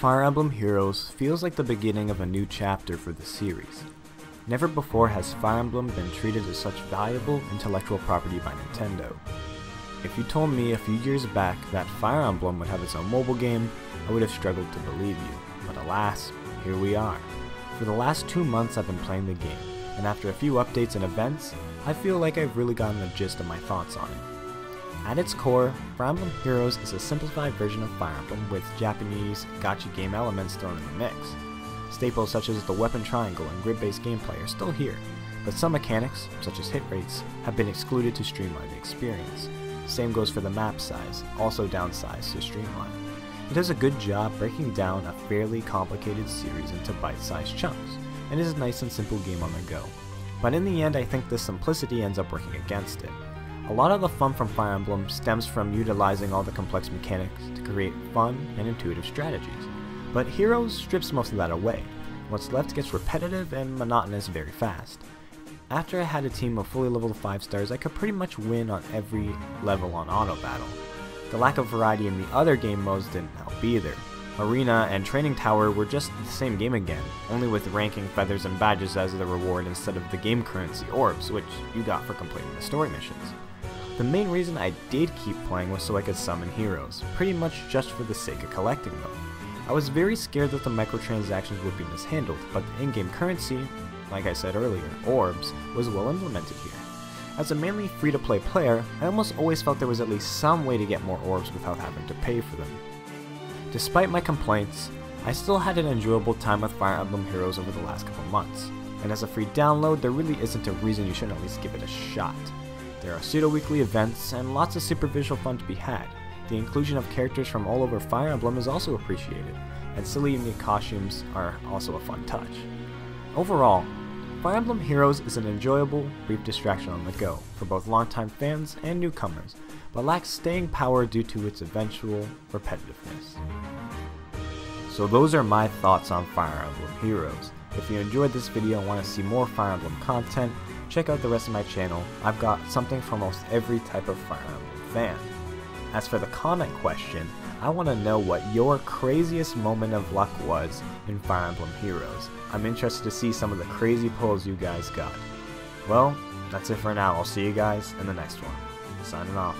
Fire Emblem Heroes feels like the beginning of a new chapter for the series. Never before has Fire Emblem been treated as such valuable intellectual property by Nintendo. If you told me a few years back that Fire Emblem would have its own mobile game, I would have struggled to believe you, but alas, here we are. For the last 2 months I've been playing the game, and after a few updates and events, I feel like I've really gotten the gist of my thoughts on it. At its core, Fire Emblem Heroes is a simplified version of Fire Emblem with Japanese gacha game elements thrown in the mix. Staples such as the weapon triangle and grid-based gameplay are still here, but some mechanics, such as hit rates, have been excluded to streamline the experience. Same goes for the map size, also downsized to streamline. It does a good job breaking down a fairly complicated series into bite-sized chunks, and is a nice and simple game on the go. But in the end, I think this simplicity ends up working against it. A lot of the fun from Fire Emblem stems from utilizing all the complex mechanics to create fun and intuitive strategies, but Heroes strips most of that away. What's left gets repetitive and monotonous very fast. After I had a team of fully leveled 5 stars, I could pretty much win on every level on auto battle. The lack of variety in the other game modes didn't help either. Arena and Training Tower were just the same game again, only with ranking, feathers, and badges as the reward instead of the game currency orbs, which you got for completing the story missions. The main reason I did keep playing was so I could summon heroes, pretty much just for the sake of collecting them. I was very scared that the microtransactions would be mishandled, but the in-game currency, like I said earlier, orbs, was well implemented here. As a mainly free-to-play player, I almost always felt there was at least some way to get more orbs without having to pay for them. Despite my complaints, I still had an enjoyable time with Fire Emblem Heroes over the last couple months, and as a free download, there really isn't a reason you shouldn't at least give it a shot. There are pseudo-weekly events, and lots of super visual fun to be had. The inclusion of characters from all over Fire Emblem is also appreciated, and silly unique costumes are also a fun touch. Overall, Fire Emblem Heroes is an enjoyable, brief distraction on the go for both longtime fans and newcomers, but lacks staying power due to its eventual repetitiveness. So those are my thoughts on Fire Emblem Heroes. If you enjoyed this video and want to see more Fire Emblem content, check out the rest of my channel. I've got something for almost every type of Fire Emblem fan. As for the comment question, I want to know what your craziest moment of luck was in Fire Emblem Heroes. I'm interested to see some of the crazy pulls you guys got. Well, that's it for now. I'll see you guys in the next one. Signing off.